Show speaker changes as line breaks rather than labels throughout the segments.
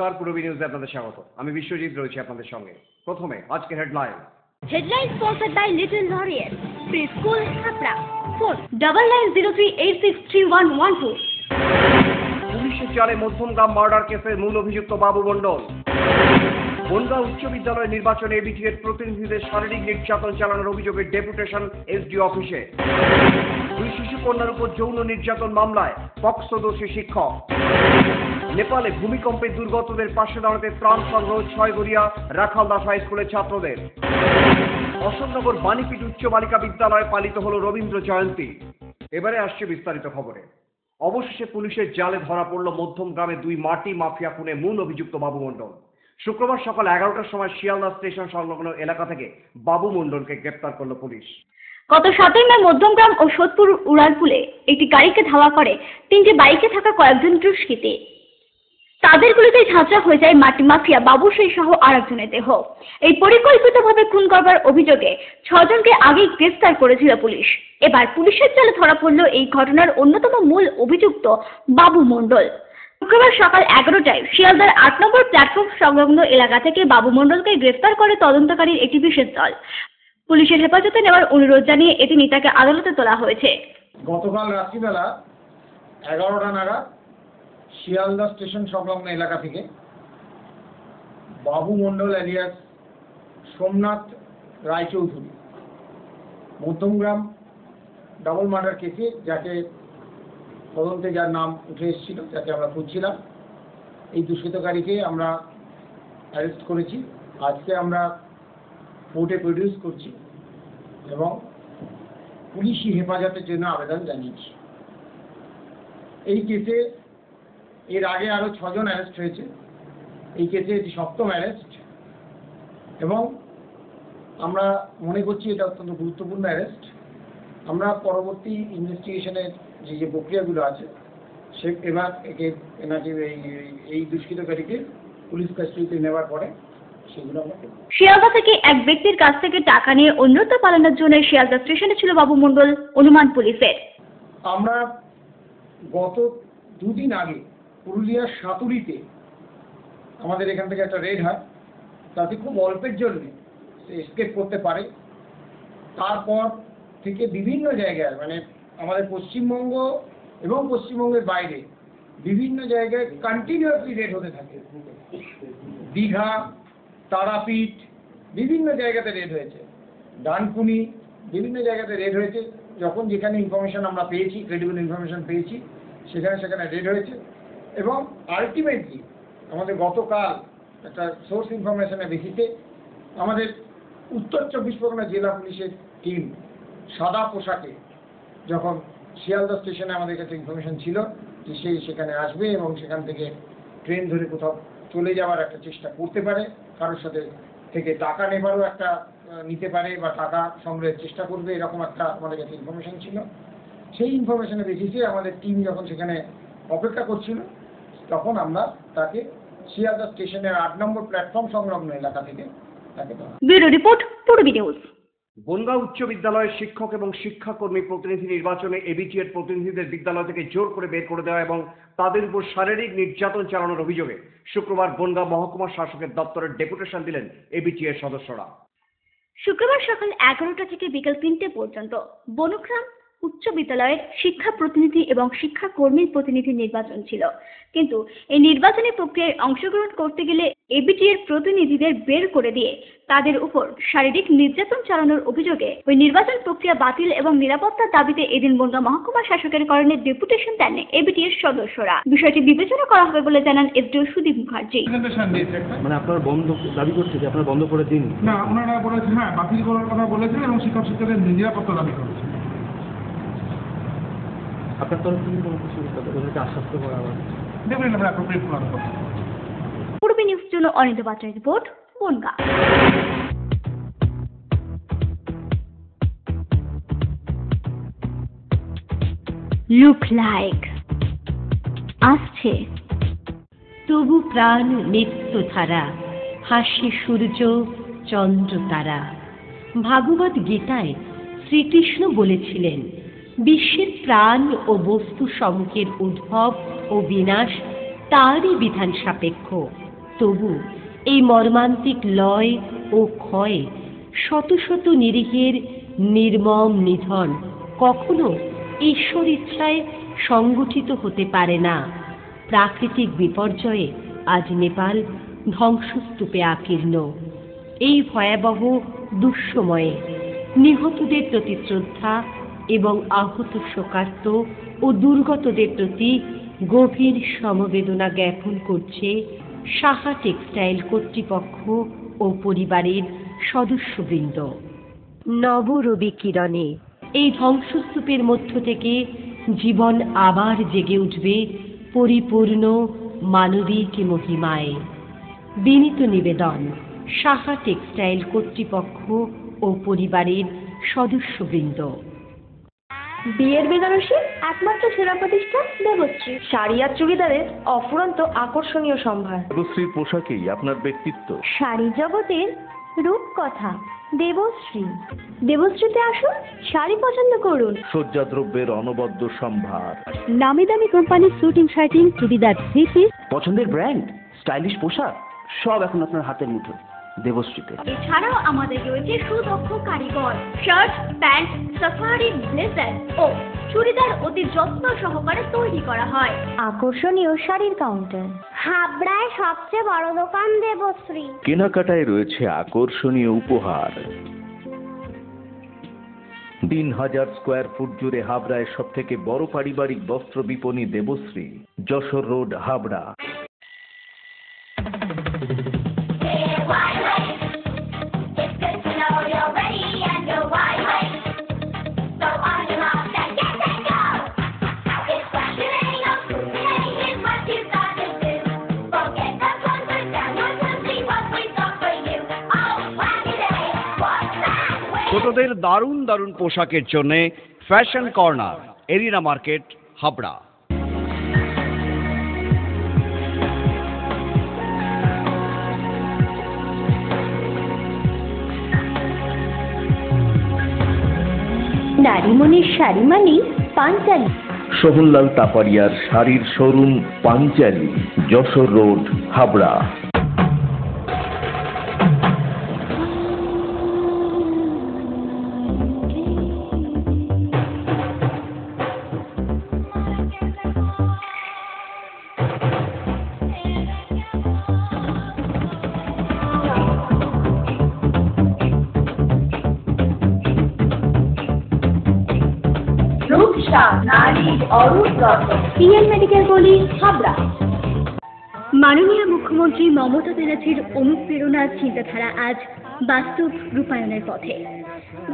নমস্কার, পূর্বী নিউজে আপনাদের স্বাগত। আমি বিশ্বজিৎ রয়েছি আপনাদের সঙ্গে। প্রথমে আজকে headline
sponsored by Little Laurier Preschool Hapra. Phone 9903863112.
পুলিশের জালে মধ্যমগ্রাম মার্ডার কেসের মূল অভিযুক্ত বাবু মণ্ডল। বনগাঁ উচ্চ বিদ্যালয় নির্বাচনে এবিটিএর প্রতিনিধিদের শারীরিক নির্যাতন চালানোর অভিযোগে ডেপুটেশন এসডিও অফিসে। দুই শিশু কন্যার উপর যৌন নির্যাতন মামলায় পক্সো দোষী শিক্ষক। নেপালে ভূমিকম্পে দুর্গতদের পাশে দাঁড়াতে ত্রাণ সংগ্রহ ছয়গড়িয়া রাখালদাস হাই স্কুলের ছাত্রদের। অশোকনগর বাণীপীঠ উচ্চ বালিকা বিদ্যালয়ে পালিত হল রবীন্দ্র জয়ন্তী। এবারে আসছে বিস্তারিত খবরে। অবশেষে পুলিশের জালে ধরা পড়ল মধ্যমগ্রামে দুই মাটি মাফিয়া খুনে মূল অভিযুক্ত বাবু মণ্ডল। শুক্রবার সকাল 11টার সময় শিয়ালদা স্টেশন সংলগ্ন এলাকা থেকে বাবু মণ্ডলকে গ্রেপ্তার করল পুলিশ।
গত 7 মে মধ্যমগ্রাম ও সোদপুর উড়ালপুলে একটি গাড়িকে ধাওয়া করে 3টি বাইকে থাকা কয়েকজন দুষ্কৃতী। তাদের গুলিতে ঝাঁঝরা হয়ে যায় মাটি মাফিয়া বাবু সেই সহ আরেকজনের দেহ। এই পরিকল্পিতভাবে খুন করবার অভিযোগে 6 জনকে আগেই গ্রেফতার করেছিল পুলিশ। এবার পুলিশের জালে ধরা পড়ল এই ঘটনার অন্যতম মূল অভিযুক্ত বাবু মণ্ডল। শুক্রবার সকাল 11টায় শিয়ালদার 8 নম্বর প্ল্যাটফর্ম সংলগ্ন এলাকা থেকে বাবু মণ্ডলকে গ্রেফতার করে তদন্তকারীর একটি বিশেষ দল। পুলিশের হেফাজতে নেওয়ার অনুরোধ জানিয়ে এটি নেতাকে আদালতে তোলা হয়েছে।
গতকাল রাত্রিবেলা 11টা নাগাদ শিয়ালদা স্টেশন সংলগ্ন এলাকা থেকে Babu Mondal alias Somnath Raychaudhuri Madhyamgram double murder কেসে যাকে তদন্তে যার নাম উঠে এসেছিল, যাকে আমরা খুঁজছিলাম, এই দুষ্কৃতকারীকে আমরা অ্যারেস্ট করেছি। আজকে আমরা কোর্টে প্রডিউস করছি এবং পুলিশি হেফাজতের জন্য আবেদন জানিয়েছি। এই কেসে এর আগে আরও 6 জন অ্যারেস্ট হয়েছে। এই কেসে এটি 7ম অ্যারেস্ট এবং আমরা মনে করছি এটা অত্যন্ত গুরুত্বপূর্ণ অ্যারেস্ট। আমরা পরবর্তী ইনভেস্টিগেশনের যে প্রক্রিয়াগুলো আছে এবার এনাকে এই দুষ্কৃতকারীকে পুলিশ কাস্টডিতে নেওয়ার পরে সেগুলো আমরা করব।
শিয়ালদা থেকে এক ব্যক্তির কাছ থেকে টাকা নিয়ে অন্যত্র পালানোর জন্য শিয়ালদা স্টেশনে ছিল বাবু মণ্ডল অনুমান পুলিশের।
আমরা গত 2 দিন আগে পুরুলিয়ার সাতুরিতে আমাদের এখান থেকে একটা রেড হয়, তাতে খুব অল্পের জন্য সে এসকেপ করতে পারে। তারপর থেকে বিভিন্ন জায়গায় মানে আমাদের পশ্চিমবঙ্গ এবং পশ্চিমবঙ্গের বাইরে বিভিন্ন জায়গায় কন্টিনিউয়াসলি রেড হতে থাকে। দীঘা, তারাপীঠ, বিভিন্ন জায়গাতে রেড হয়েছে, ডানকুনি, বিভিন্ন জায়গাতে রেড হয়েছে। যখন যেখানে ইনফরমেশন আমরা পেয়েছি, ক্রেডিবল ইনফরমেশন পেয়েছি, সেখানে রেড হয়েছে। এবং আলটিমেটলি আমাদের গতকাল একটা সোর্স ইনফরমেশনের বেসিসে আমাদের উত্তর 24 পরগনা জেলা পুলিশের টিম সাদা পোশাকে যখন শিয়ালদা স্টেশনে আমাদের কাছে ইনফরমেশন ছিল যে সে সেখানে আসবে এবং সেখান থেকে ট্রেন ধরে কোথাও চলে যাওয়ার একটা চেষ্টা করতে পারে, কারোর সাথে থেকে টাকা নেবারও একটা নিতে পারে বা টাকা সংগ্রহের চেষ্টা করবে, এরকম একটা আমাদের কাছে ইনফরমেশন ছিল। সেই ইনফরমেশনের বেসিসে আমাদের টিম যখন সেখানে অপেক্ষা করছিল তখন আমরা তাকে শিয়ালদা স্টেশনের 8 নম্বর প্ল্যাটফর্ম সংলগ্ন এলাকা থেকে তাকে ধরা।
Bureau report, Purbi news.
Bongaon উচ্চ বিদ্যালয়ের শিক্ষক এবং শিক্ষাকর্মী প্রতিনিধি নির্বাচনে এবিটিএর প্রতিনিধিদের বিদ্যালয় থেকে জোর করে বের করে দেওয়া এবং তাদের উপর শারীরিক নির্যাতন চালানোর অভিযোগে শুক্রবার বনগাঁ মহকুমা শাসকের দপ্তরের ডেপুটেশন দিলেন এবিটিএর সদস্যরা।
শুক্রবার সকাল 11টা থেকে বিকেল 3টে পর্যন্ত বনগ্রাম উচ্চ বিদ্যালয়ের শিক্ষা প্রতিনিধি এবং শিক্ষা কর্মীর প্রতিনিধি নির্বাচন ছিল, কিন্তু এই নির্বাচনী প্রক্রিয়ায় অংশগ্রহণ করতে গেলে এবিটিএর প্রতিনিধিদের বের করে দিয়ে তাদের উপর শারীরিক নির্যাতন চালানোর অভিযোগে ওই নির্বাচন প্রক্রিয়া বাতিল এবং নিরাপত্তার দাবিতে এদিন বনগাঁ মহকুমা শাসকের কারণে ডেপুটেশন দেন এবিটিএর সদস্যরা। বিষয়টি বিবেচনা করা হবে বলে জানান এসডিও সুদীপ মুখার্জি।
মানে আপনারা বন্ধ দাবি করছে যে আপনারা বন্ধ করে দিন?
না, ওনারা বলেছেন হ্যাঁ বাতিল করার কথা বলেছেন এবং শিক্ষক শিক্ষকদের নিরাপত্তা দাবি করেছেন।
আপনার তরফ থেকে কোনো কিছু তাদেরকে আশ্বস্ত করা হবে?
দেখবেন আমরা অ্যাপ্রোপ্রিয়েট প্ল্যান করব।
পূর্বী নিউজ জন্য অনিন্দ বাচ্চার রিপোর্ট, বনগাঁ। লুক লাইক আসছে
তবু প্রাণ নিত্য ধারা, হাসি সূর্য চন্দ্র তারা। ভাগবত গীতায় শ্রীকৃষ্ণ বলেছিলেন, বিশ্বের প্রাণ ও বস্তু সমূহের উদ্ভব ও বিনাশ তারই বিধান সাপেক্ষ। তবু এই মর্মান্তিক লয় ও ক্ষয়, শত শত নিরীহের নির্মম নিধন কখনো ঈশ্বর ইচ্ছায় সংগঠিত হতে পারে না। প্রাকৃতিক বিপর্যয়ে আজ নেপাল ধ্বংসস্তূপে আকীর্ণ। এই ভয়াবহ দুঃসময়ে নিহতদের প্রতি শ্রদ্ধা এবং আহত শোকার্ত ও দুর্গতদের প্রতি গভীর সমবেদনা জ্ঞাপন করছে সাহা টেক্সটাইল কর্তৃপক্ষ ও পরিবারের সদস্যবৃন্দ। নবরবি কিরণে এই ধ্বংসস্তূপের মধ্য থেকে জীবন আবার জেগে উঠবে পরিপূর্ণ মানবিক মহিমায়। বিনীত নিবেদন সাহা টেক্সটাইল কর্তৃপক্ষ ও পরিবারের সদস্যবৃন্দ।
বিয়ের বেনারসি একমাত্র সেরা প্রতিষ্ঠান দেবশ্রী।
শাড়ি আর চুড়িদারের অফুরন্ত আকর্ষণীয় সম্ভার।
দেবশ্রীর পোশাকেই আপনার ব্যক্তিত্ব।
শাড়ি জগতের রূপকথা দেবশ্রী। দেবশ্রীতে আসুন, শাড়ি পছন্দ করুন।
সজ্জাদ্রব্যের অনবদ্য সম্ভার।
নামি দামি কোম্পানির শুটিং শার্টিং, চুড়িদার, থ্রি পিস,
পছন্দের ব্র্যান্ড, স্টাইলিশ পোশাক সব এখন আপনার হাতের মুঠোয় দেবশ্রীতে।
এছাড়াও আমাদের রয়েছে সুদক্ষ কারিগর। শার্ট, প্যান্ট, সাফারি, ব্লেজার ও চুড়িদার অতি যত্ন সহকারে তৈরি করা হয়।
আকর্ষণীয় শাড়ির কাউন্টার।
হাবড়ায় সবচেয়ে বড় দোকান দেবশ্রী।
কেনাকাটায় রয়েছে আকর্ষণীয় উপহার। 3000 স্কোয়ার ফুট জুড়ে হাবড়ায় সব থেকে বড় পারিবারিক বস্ত্র বিপণী দেবশ্রী, যশোর রোড, হাবড়া।
ছোটদের দারুণ দারুণ পোশাকের জন্য fashion corner, arena market, Habra.
নারীমণির শাড়ি মানে পাঞ্চালী।
সোহনলাল তাপারিয়ার শাড়ির showroom Panchali, Jessore road, Habra.
PN medical গলি, হাবড়া। মাননীয় মুখ্যমন্ত্রী মমতা ব্যানার্জির অনুপ্রেরণার চিন্তাধারা আজ বাস্তব রূপায়ণের পথে।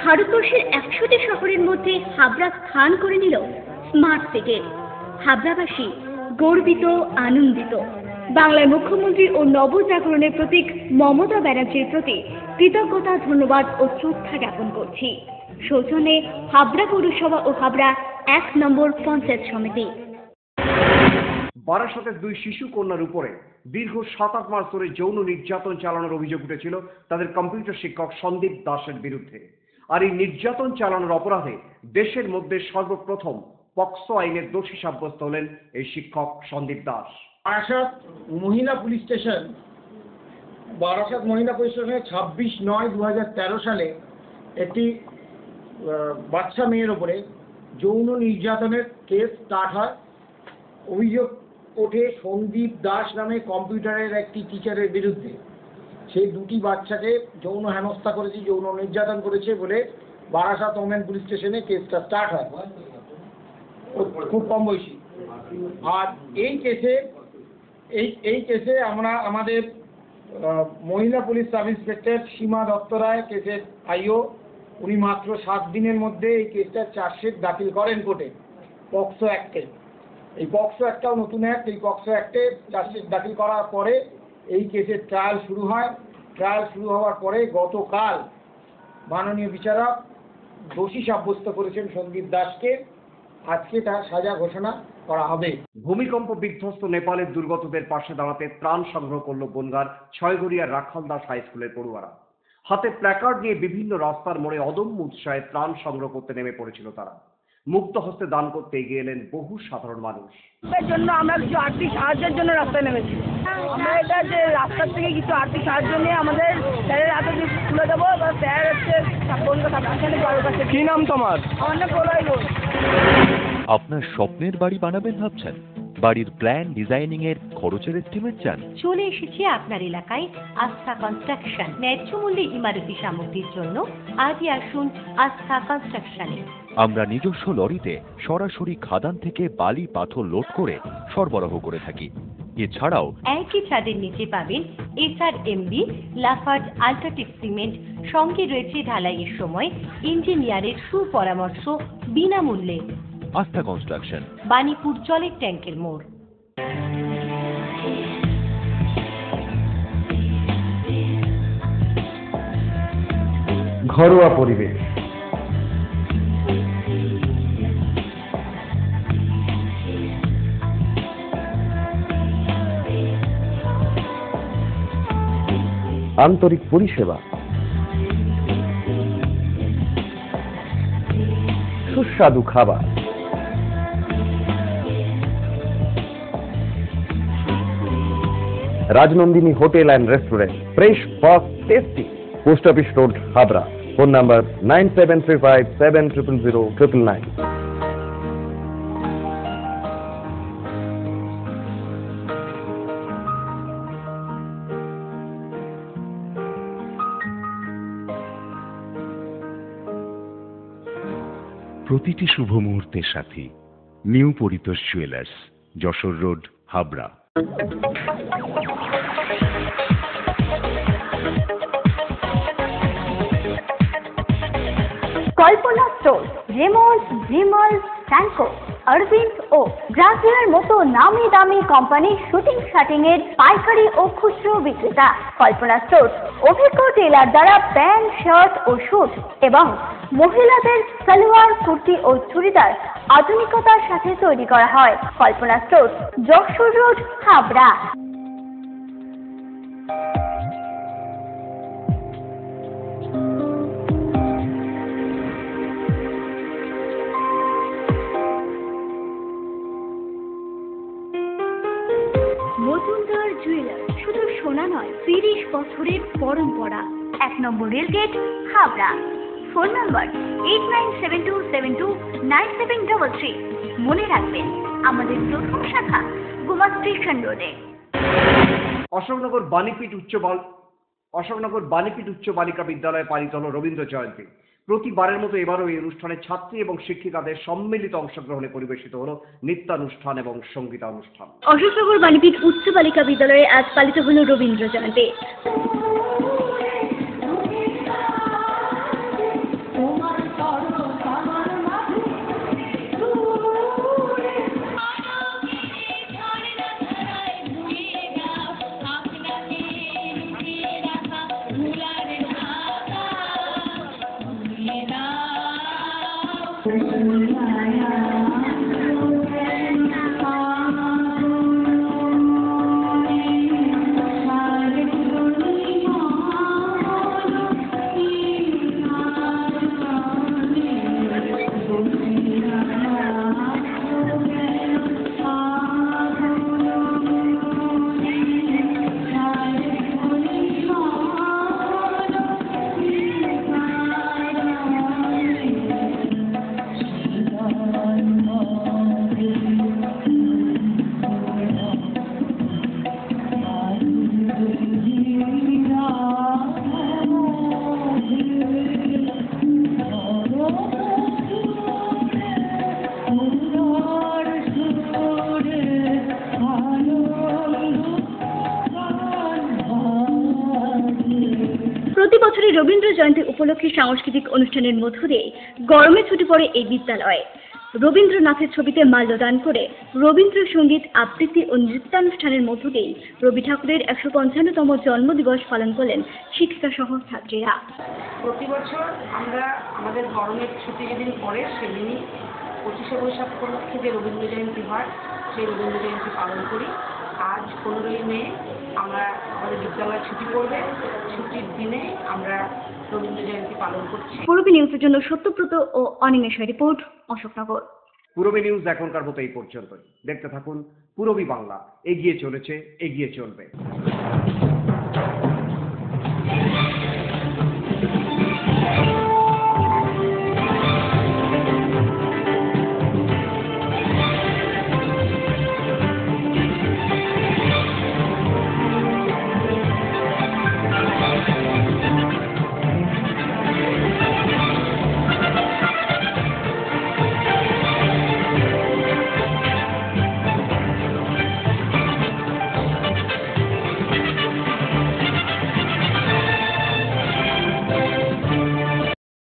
ভারতবর্ষের 100টি শহরের মধ্যে হাবড়া স্থান করে নিল স্মার্ট সিটির। হাবড়াবাসী গর্বিত, আনন্দিত। বাংলার মুখ্যমন্ত্রী ও নবজাগরণের প্রতীক মমতা ব্যানার্জির প্রতি কৃতজ্ঞতা, ধন্যবাদ ও শ্রদ্ধা জ্ঞাপন করছি। সৌজন্যে হাবড়া পৌরসভা ও হাবড়া 1 নম্বর পঞ্চায়েত সমিতি।
বারাসতের 2 শিশু কন্যার উপরে দীর্ঘ 7-8 মাস ধরে যৌন নির্যাতন চালানোর অভিযোগ উঠেছিল তাদের কম্পিউটার শিক্ষক সন্দীপ দাসের বিরুদ্ধে। আর এই নির্যাতন চালানোর অপরাধে দেশের মধ্যে সর্বপ্রথম পক্সো আইনের দোষী সাব্যস্ত হলেন এই শিক্ষক সন্দীপ দাস।
বারাসাত মহিলা পুলিশ স্টেশন 26/9/2013 সালে একটি বাচ্চা মেয়ের ওপরে যৌন নির্যাতনের কেস স্টার্ট হয়। অভিযোগ ওঠে সন্দীপ দাস নামে কম্পিউটারের একটি টিচারের বিরুদ্ধে। সেই 2টি বাচ্চাকে যৌন হেনস্থা করেছে, যৌন নির্যাতন করেছে বলে বারাসাত ওমেন পুলিশ স্টেশনে কেসটা স্টার্ট হয়। খুব কম বয়সী। আর এই কেসে আমরা আমাদের মহিলা পুলিশ সাব ইন্সপেক্টর সীমা দত্ত রায় কেসের আইও, উনি মাত্র 7 দিনের মধ্যে এই কেসটার চার্জশিট দাখিল করেন কোর্টে পক্সো অ্যাক্টে। এই পক্সো অ্যাক্টটাও নতুন অ্যাক্ট। এই পক্সো অ্যাক্টে চার্জশিট দাখিল করার পরে এই কেসের ট্রায়াল শুরু হয়। ট্রায়াল শুরু হওয়ার পরে গতকাল মাননীয় বিচারক দোষী সাব্যস্ত করেছেন সন্দীপ দাসকে। আজকে তার সাজা ঘোষণা করা হবে।
ভূমিকম্প বিধ্বস্ত নেপালের দুর্গতদের পাশে দাঁড়াতে ত্রাণ সংগ্রহ করল বনগাঁর ছয়গড়িয়ার রাখাল দাস হাই স্কুলের পড়ুয়ারা। হাতে প্ল্যাকার্ড নিয়ে বিভিন্ন রাস্তার মোড়ে অদম্য উৎসাহে ত্রাণ সংগ্রহ করতে নেমে পড়েছিল তারা। মুক্ত হস্তে দান করতে এগিয়ে এলেন বহু সাধারণ মানুষ।
এর জন্য আমরা কিছু আর্থিক সাহায্যের জন্য রাস্তায় নেমেছি। আমরা এটা যে রাস্তার থেকে কিছু আর্থিক সাহায্য নিয়ে আমাদের স্যারের হাতে তুলে দেবো, বা স্যার হচ্ছে
কি নাম তোমার?
আমার নাম প্রলয় ঘোষ।
আপনার স্বপ্নের বাড়ি বানাবেন ভাবছেন? বাড়ির প্ল্যান ডিজাইনিং এর খরচের এস্টিমেট চান?
চলে এসেছে আপনার এলাকায় আস্থা কনস্ট্রাকশন। ন্যায্য মূল্যে ইমারতি সামগ্রীর জন্য আজই আসুন আস্থা কনস্ট্রাকশনে।
আমরা নিজস্ব লরিতে সরাসরি খাদান থেকে বালি পাথর লোড করে সরবরাহ করে থাকি। এছাড়াও
একই ছাদের নিচে পাবেন SRMB, লাফার্জ আল্ট্রাটেক সিমেন্ট, সঙ্গে রয়েছে ঢালাইয়ের সময় ইঞ্জিনিয়ারের সুপরামর্শ বিনামূল্যে।
আস্থা কনস্ট্রাকশন,
বাণীপুর জলের ট্যাঙ্কের মোড়।
ঘরোয়া পরিবেশ, আন্তরিক পরিষেবা, সুস্বাদু খাবার, Rajnandini hotel and restaurant, fresh, fast, tasty. Post office road, Habra. Phone number 9735700999।
প্রতিটি শুভ মুহূর্তের সাথী new Paritosh jewellers, Jessore road, Habra.
Kalpana store, Raymonds, Vimal, Senco, Arvind ও গ্রাসিয়ার মতো নামি দামি কোম্পানির শুটিং শাটিং এর পাইকারি ও খুচরো বিক্রেতা। কল্পনা স্টোর অভিজ্ঞ টেলার দ্বারা প্যান্ট, শার্ট ও স্যুট এবং মহিলাদের সালোয়ার, কুর্তি ও চুড়িদার আধুনিকতার সাথে তৈরি করা হয়। Kalpana store, Jessore road, Habra. Majumdar jewellers শুধু সোনা নয়, 30 বছরের পরম্পরা। 1 নম্বর রেলগেট, হাবড়া। Phone number 8972729733। মনে রাখবেন, আমাদের প্রথম শাখা গোমা স্টেশন রোডে।
অশোকনগর বাণীপীঠ উচ্চ বালিকা বিদ্যালয়ে পালিত হল রবীন্দ্র জয়ন্তী। প্রতিবারের মতো এবারও এই অনুষ্ঠানে ছাত্রী এবং শিক্ষিকাদের সম্মিলিত অংশগ্রহণে পরিবেশিত হল নৃত্যানুষ্ঠান এবং সঙ্গীতানুষ্ঠান।
অশোকনগর বাণীপীঠ উচ্চ বালিকা বিদ্যালয়ে আজ পালিত হল রবীন্দ্র জয়ন্তী। প্রতি বছরই রবীন্দ্র জয়ন্তী উপলক্ষে সাংস্কৃতিক অনুষ্ঠানের মধ্য দিয়ে গরমে ছুটি পড়ে এই বিদ্যালয়ে। রবীন্দ্রনাথের ছবিতে মাল্যদান করে রবীন্দ্রসঙ্গীত আবৃত্তি ও নৃত্যানুষ্ঠানের মধ্য দিয়েই রবি ঠাকুরের 155তম জন্মদিবস পালন করলেন শিক্ষিকা সহ ছাত্রীরা।
প্রতি বছর আমরা আমাদের গরমের ছুটি যেদিন পড়ে সেদিনই 25শে বৈশাখ উপলক্ষে যে রবীন্দ্র জয়ন্তী হয় সেই রবীন্দ্র জয়ন্তী পালন করি। আজ 15ই মে আমরা আমাদের বিদ্যালয় ছুটি পড়বে, ছুটির দিনে আমরা রবীন্দ্র জয়ন্তী পালন করছি।
পূরবী নিউজের জন্য সত্যব্রত ও অনিমেষের রিপোর্ট, অশোকনগর।
পূরবী নিউজ এখনকার মতো এই পর্যন্তই। দেখতে থাকুন পূরবী বাংলা, এগিয়ে চলেছে, এগিয়ে চলবে।